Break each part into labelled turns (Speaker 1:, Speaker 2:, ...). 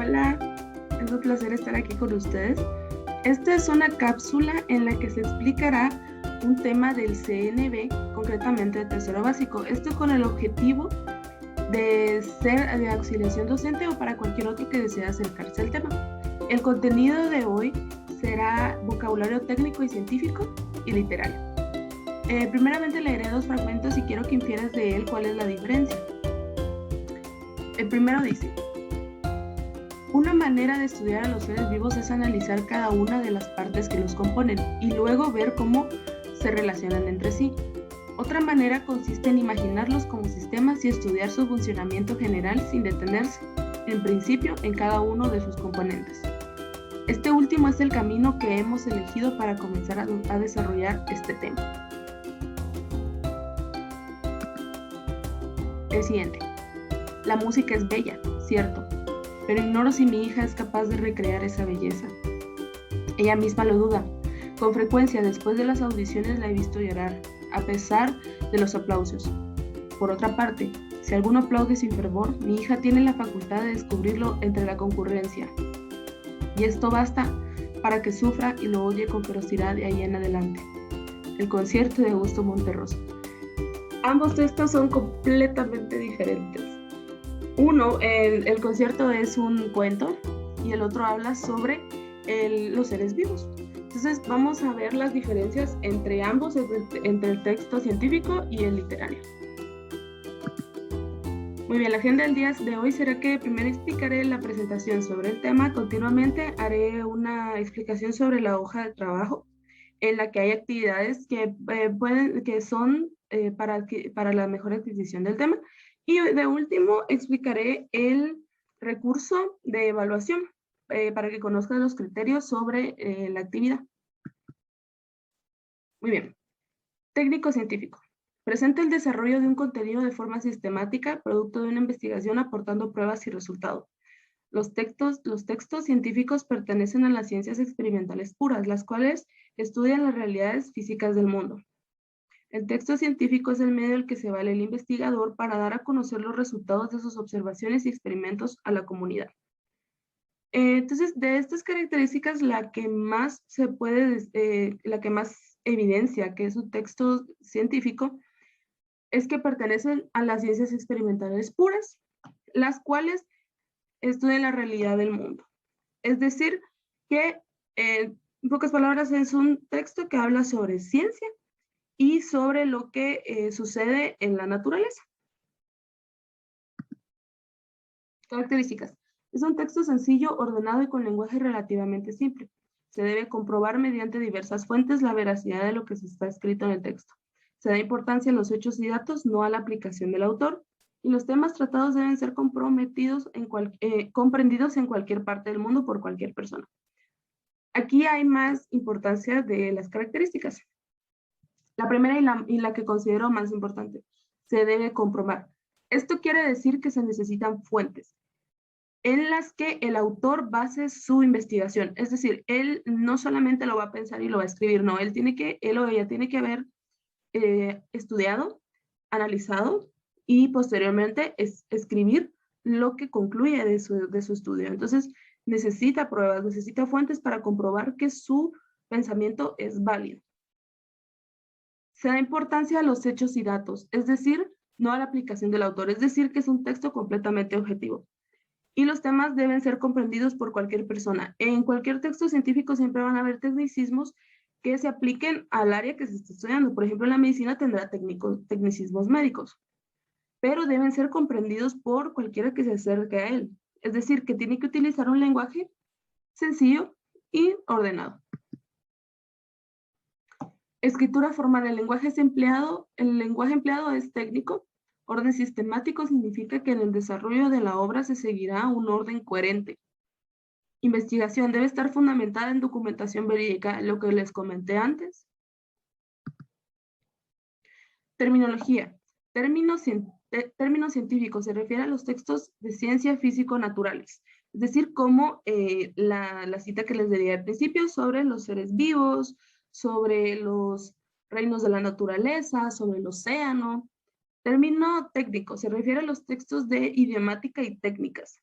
Speaker 1: Hola, es un placer estar aquí con ustedes. Esta es una cápsula en la que se explicará un tema del CNB, concretamente de tercero básico. Esto con el objetivo de ser de auxiliación docente o para cualquier otro que desee acercarse al tema. El contenido de hoy será vocabulario técnico y científico y literario. Primeramente leeré dos fragmentos y quiero que infieras de él cuál es la diferencia. El primero dice: una manera de estudiar a los seres vivos es analizar cada una de las partes que los componen y luego ver cómo se relacionan entre sí. Otra manera consiste en imaginarlos como sistemas y estudiar su funcionamiento general sin detenerse, en principio, en cada uno de sus componentes. Este último es el camino que hemos elegido para comenzar a desarrollar este tema. El siguiente. La música es bella, cierto, pero ignoro si mi hija es capaz de recrear esa belleza. Ella misma lo duda. Con frecuencia, después de las audiciones la he visto llorar, a pesar de los aplausos. Por otra parte, si alguno aplaude sin fervor, mi hija tiene la facultad de descubrirlo entre la concurrencia. Y esto basta para que sufra y lo odie con ferocidad de ahí en adelante. El concierto de Augusto Monterroso. Ambos textos son completamente diferentes. Uno, el concierto es un cuento y el otro habla sobre los seres vivos. Entonces vamos a ver las diferencias entre ambos, entre el texto científico y el literario. Muy bien, la agenda del día de hoy será que primero explicaré la presentación sobre el tema. Continuamente haré una explicación sobre la hoja de trabajo en la que hay actividades que son para la mejor adquisición del tema. Y de último explicaré el recurso de evaluación para que conozcan los criterios sobre la actividad. Muy bien. Técnico científico. Presenta el desarrollo de un contenido de forma sistemática, producto de una investigación aportando pruebas y resultados. Los textos científicos pertenecen a las ciencias experimentales puras, las cuales estudian las realidades físicas del mundo. El texto científico es el medio al que se vale el investigador para dar a conocer los resultados de sus observaciones y experimentos a la comunidad. Entonces, de estas características, la que más evidencia que es un texto científico es que pertenecen a las ciencias experimentales puras, las cuales estudian la realidad del mundo. Es decir, que en pocas palabras es un texto que habla sobre ciencia y sobre lo que sucede en la naturaleza. Características. Es un texto sencillo, ordenado y con lenguaje relativamente simple. Se debe comprobar mediante diversas fuentes la veracidad de lo que se está escrito en el texto. Se da importancia a los hechos y datos, no a la aplicación del autor, y los temas tratados deben ser comprendidos en cualquier parte del mundo por cualquier persona. Aquí hay más importancia de las características. La primera y la que considero más importante, se debe comprobar. Esto quiere decir que se necesitan fuentes en las que el autor base su investigación. Es decir, él no solamente lo va a pensar y lo va a escribir, no, él o ella tiene que haber estudiado, analizado y posteriormente escribir lo que concluye de su estudio. Entonces, necesita pruebas, necesita fuentes para comprobar que su pensamiento es válido. Se da importancia a los hechos y datos, es decir, no a la aplicación del autor, es decir, que es un texto completamente objetivo. Y los temas deben ser comprendidos por cualquier persona. En cualquier texto científico siempre van a haber tecnicismos que se apliquen al área que se está estudiando. Por ejemplo, la medicina tendrá tecnicismos médicos, pero deben ser comprendidos por cualquiera que se acerque a él. Es decir, que tiene que utilizar un lenguaje sencillo y ordenado. Escritura formal. El lenguaje empleado es técnico. Orden sistemático significa que en el desarrollo de la obra se seguirá un orden coherente. Investigación debe estar fundamentada en documentación verídica, lo que les comenté antes. Terminología. Términos científicos se refiere a los textos de ciencia físico-naturales, es decir, como la cita que les di al principio sobre los seres vivos, sobre los reinos de la naturaleza, sobre el océano. Término técnico se refiere a los textos de idiomática y técnicas.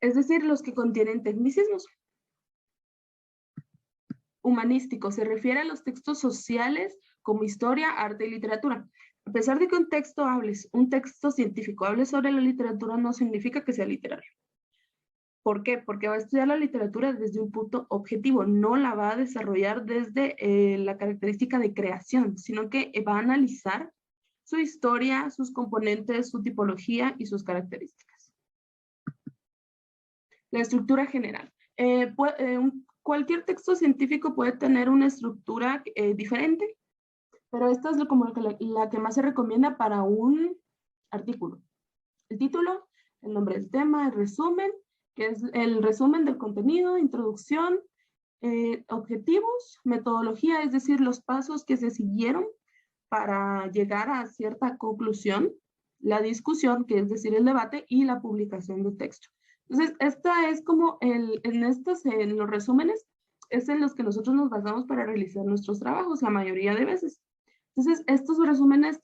Speaker 1: es decir, los que contienen tecnicismos. Humanístico se refiere a los textos sociales como historia, arte y literatura. A pesar de que un texto científico hable sobre la literatura, no significa que sea literario. ¿Por qué? Porque va a estudiar la literatura desde un punto objetivo, no la va a desarrollar desde la característica de creación, sino que va a analizar su historia, sus componentes, su tipología y sus características. La estructura general. Cualquier texto científico puede tener una estructura diferente, pero esta es como la que más se recomienda para un artículo. El título, el nombre del tema, el resumen, que es el resumen del contenido, introducción, objetivos, metodología, es decir, los pasos que se siguieron para llegar a cierta conclusión, la discusión, que es decir, el debate, y la publicación del texto. Entonces, esta es como en los resúmenes, es en los que nosotros nos basamos para realizar nuestros trabajos, la mayoría de veces. Entonces, estos resúmenes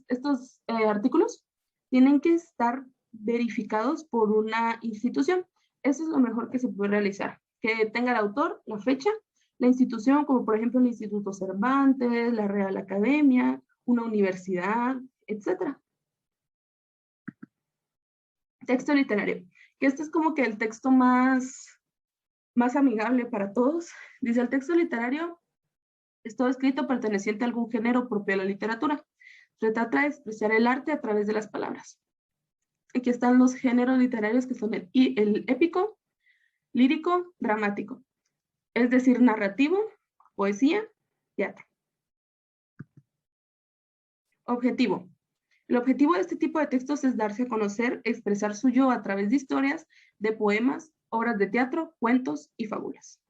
Speaker 1: estos artículos tienen que estar verificados por una institución. Eso es lo mejor que se puede realizar. Que tenga el autor, la fecha, la institución, como por ejemplo el Instituto Cervantes, la Real Academia, una universidad, etc. Texto literario, que este es como que el texto más amigable para todos. Dice, el texto literario es todo escrito perteneciente a algún género propio de la literatura. Se trata de expresar el arte a través de las palabras. Aquí están los géneros literarios que son el épico, lírico, dramático. Es decir, narrativo, poesía, teatro. Objetivo. El objetivo de este tipo de textos es darse a conocer, expresar su yo a través de historias, de poemas, obras de teatro, cuentos y fábulas.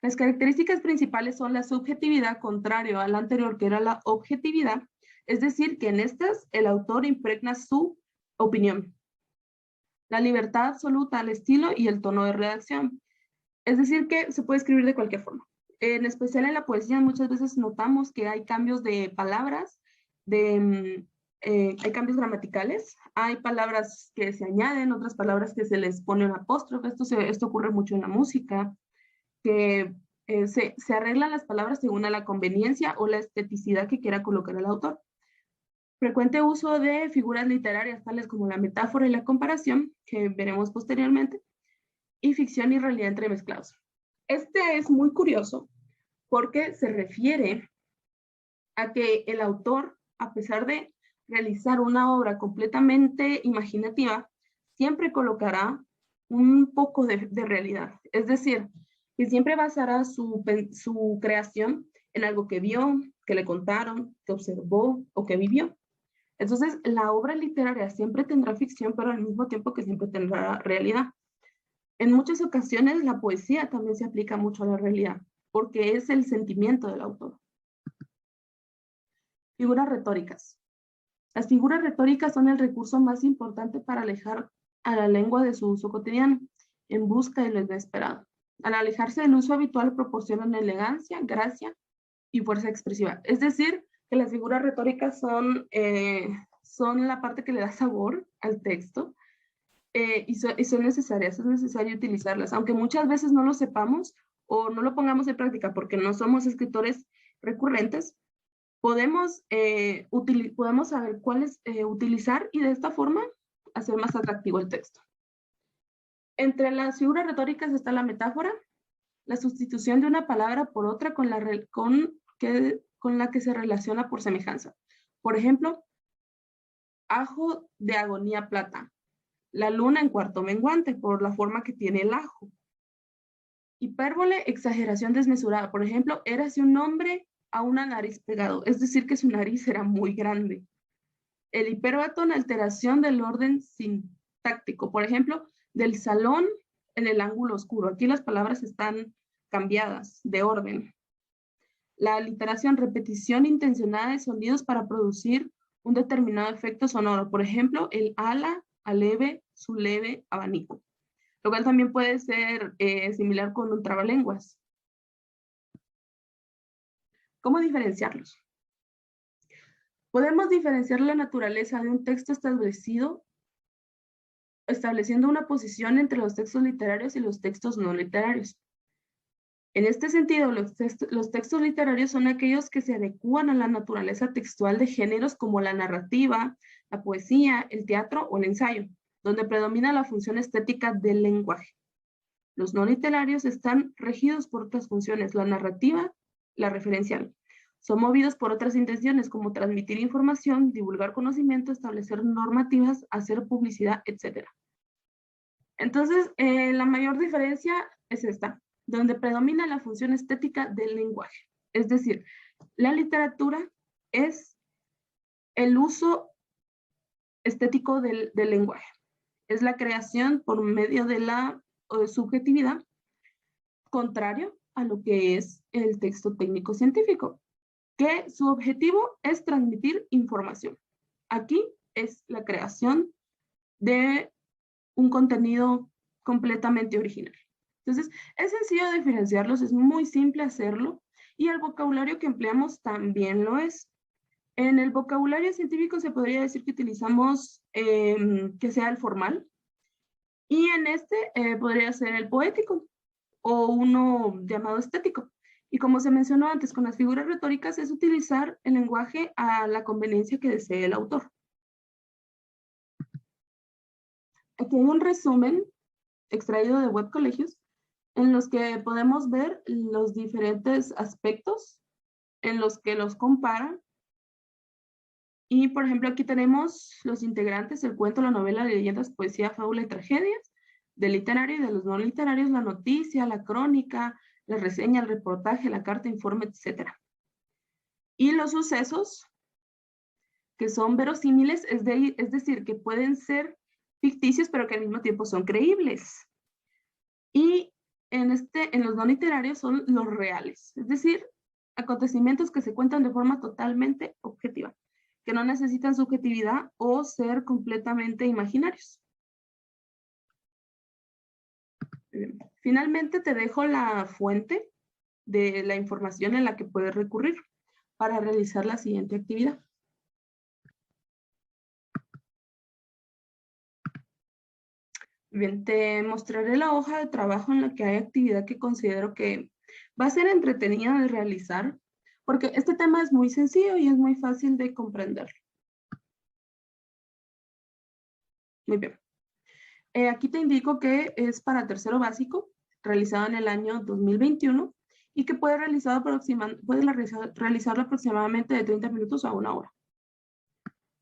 Speaker 1: Las características principales son la subjetividad, contrario a la anterior que era la objetividad, es decir, que en estas el autor impregna su opinión. La libertad absoluta al estilo y el tono de redacción, es decir, que se puede escribir de cualquier forma. En especial en la poesía muchas veces notamos que hay cambios de palabras, hay cambios gramaticales, hay palabras que se añaden, otras palabras que se les pone un apóstrofe. Esto ocurre mucho en la música, que se arreglan las palabras según a la conveniencia o la esteticidad que quiera colocar el autor. Frecuente uso de figuras literarias tales como la metáfora y la comparación, que veremos posteriormente, y ficción y realidad entremezclados. Este es muy curioso porque se refiere a que el autor, a pesar de realizar una obra completamente imaginativa, siempre colocará un poco de realidad. Es decir, que siempre basará su creación en algo que vio, que le contaron, que observó o que vivió. Entonces, la obra literaria siempre tendrá ficción, pero al mismo tiempo que siempre tendrá realidad. En muchas ocasiones, la poesía también se aplica mucho a la realidad, porque es el sentimiento del autor. Figuras retóricas. Las figuras retóricas son el recurso más importante para alejar a la lengua de su uso cotidiano, en busca de lo inesperado. Al alejarse del uso habitual, proporcionan elegancia, gracia y fuerza expresiva. Es decir, que las figuras retóricas son la parte que le da sabor al texto, y son necesarias, es necesario utilizarlas, aunque muchas veces no lo sepamos o no lo pongamos en práctica porque no somos escritores recurrentes. Podemos saber cuáles utilizar y de esta forma hacer más atractivo el texto. Entre las figuras retóricas está la metáfora, la sustitución de una palabra por otra con la que se relaciona por semejanza. Por ejemplo, ajo de agonía plata, la luna en cuarto menguante por la forma que tiene el ajo. Hipérbole, exageración desmesurada. Por ejemplo, érase un hombre a una nariz pegado, es decir, que su nariz era muy grande. El hiperbatón, alteración del orden sintáctico. Por ejemplo, del salón en el ángulo oscuro. Aquí las palabras están cambiadas de orden. La aliteración, repetición intencionada de sonidos para producir un determinado efecto sonoro. Por ejemplo, el ala, aleve, suleve, abanico. Lo cual también puede ser similar con un trabalenguas. ¿Cómo diferenciarlos? Podemos diferenciar la naturaleza de un texto establecido estableciendo una posición entre los textos literarios y los textos no literarios. En este sentido, los textos literarios son aquellos que se adecúan a la naturaleza textual de géneros como la narrativa, la poesía, el teatro o el ensayo, donde predomina la función estética del lenguaje. Los no literarios están regidos por otras funciones, la narrativa, la referencial. Son movidos por otras intenciones como transmitir información, divulgar conocimiento, establecer normativas, hacer publicidad, etc. Entonces, la mayor diferencia es esta, donde predomina la función estética del lenguaje. Es decir, la literatura es el uso estético del lenguaje. Es la creación por medio de la subjetividad, contrario a lo que es el texto técnico científico, que su objetivo es transmitir información. Aquí es la creación de un contenido completamente original. Entonces, es sencillo diferenciarlos, es muy simple hacerlo, y el vocabulario que empleamos también lo es. En el vocabulario científico se podría decir que utilizamos que sea el formal, y en este podría ser el poético o uno llamado estético. Y como se mencionó antes, con las figuras retóricas es utilizar el lenguaje a la conveniencia que desee el autor. Aquí hay un resumen extraído de Web Colegios en los que podemos ver los diferentes aspectos en los que los comparan. Y, por ejemplo, aquí tenemos los integrantes, el cuento, la novela, leyendas, poesía, fábula y tragedias, del literario y de los no literarios, la noticia, la crónica, la reseña, el reportaje, la carta, informe, etc. Y los sucesos, que son verosímiles, es decir, que pueden ser ficticios, pero que al mismo tiempo son creíbles. Y en los no literarios son los reales, es decir, acontecimientos que se cuentan de forma totalmente objetiva, que no necesitan subjetividad o ser completamente imaginarios. Finalmente te dejo la fuente de la información en la que puedes recurrir para realizar la siguiente actividad. Bien, te mostraré la hoja de trabajo en la que hay actividad que considero que va a ser entretenida de realizar, porque este tema es muy sencillo y es muy fácil de comprender. Muy bien. Aquí te indico que es para tercero básico, realizado en el año 2021, y que puedes realizarlo aproximadamente de 30 minutos a 1 hora.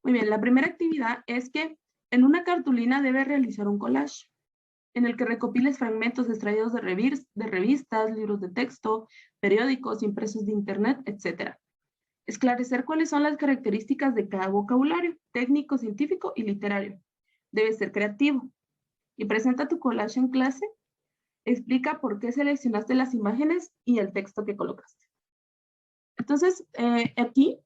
Speaker 1: Muy bien, la primera actividad es que en una cartulina debes realizar un collage en el que recopiles fragmentos extraídos de revistas, libros de texto, periódicos, impresos de internet, etc. Esclarecer cuáles son las características de cada vocabulario, técnico, científico y literario. Debe ser creativo. Y presenta tu collage en clase. Explica por qué seleccionaste las imágenes y el texto que colocaste. Entonces, aquí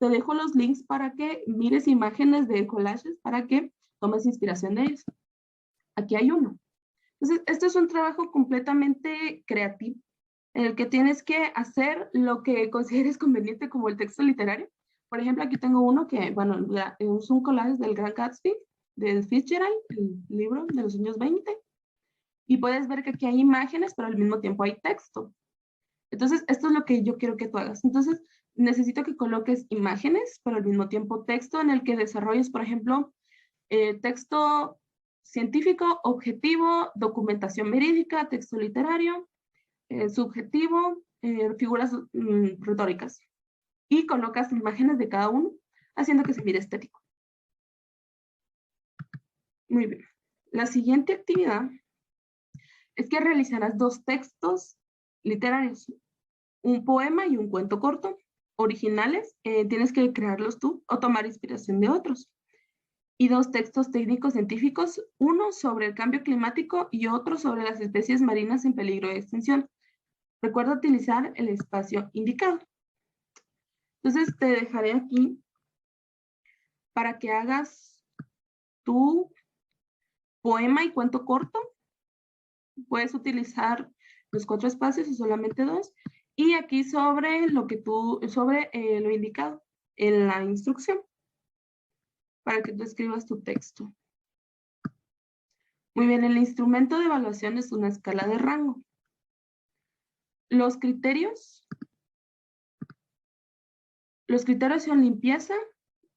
Speaker 1: te dejo los links para que mires imágenes de collages para que tomes inspiración de ellos. Aquí hay uno. Entonces, esto es un trabajo completamente creativo en el que tienes que hacer lo que consideres conveniente como el texto literario. Por ejemplo, aquí tengo uno que, bueno, es un collage del Gran Gatsby, de Fitzgerald, el libro de los años 20. Y puedes ver que aquí hay imágenes, pero al mismo tiempo hay texto. Entonces, esto es lo que yo quiero que tú hagas. Entonces, necesito que coloques imágenes, pero al mismo tiempo texto en el que desarrolles, por ejemplo, texto científico, objetivo, documentación verídica, texto literario, subjetivo, figuras retóricas. Y colocas imágenes de cada uno, haciendo que se mire estético. Muy bien. La siguiente actividad es que realizarás 2 textos literarios, un poema y un cuento corto, originales, tienes que crearlos tú o tomar inspiración de otros. Y 2 textos técnicos científicos, uno sobre el cambio climático y otro sobre las especies marinas en peligro de extinción. Recuerda utilizar el espacio indicado. Entonces te dejaré aquí para que hagas tu poema y cuento corto. Puedes utilizar los 4 espacios o solamente 2. Y aquí sobre lo indicado en la instrucción, para que tú escribas tu texto. Muy bien, el instrumento de evaluación es una escala de rango. Los criterios son limpieza,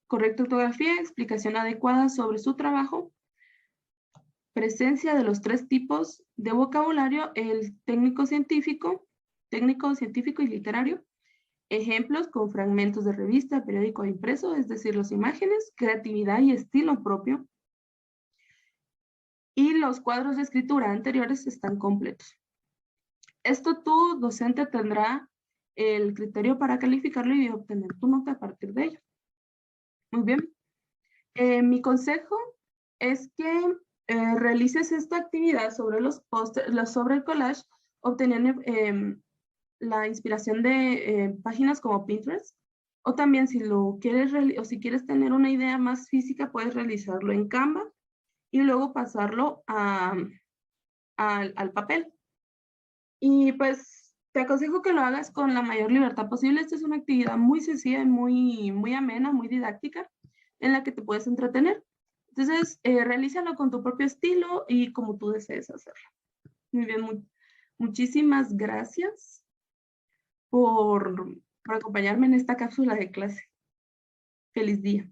Speaker 1: correcta ortografía, explicación adecuada sobre su trabajo, presencia de los 3 tipos de vocabulario, el técnico, científico y literario, ejemplos con fragmentos de revista, periódico e impreso, es decir, las imágenes, creatividad y estilo propio, y los cuadros de escritura anteriores están completos. Esto tu docente tendrá el criterio para calificarlo y obtener tu nota a partir de ello. Muy bien. Mi consejo es que realices esta actividad sobre los pósters, sobre el collage, obteniendo la inspiración de páginas como Pinterest, o también si lo quieres o si quieres tener una idea más física, puedes realizarlo en Canva y luego pasarlo al papel. Y pues te aconsejo que lo hagas con la mayor libertad posible. Esta es una actividad muy sencilla y muy amena, muy didáctica, en la que te puedes entretener. Entonces, realízalo con tu propio estilo y como tú desees hacerlo. Muy bien, muchísimas gracias por acompañarme en esta cápsula de clase. Feliz día.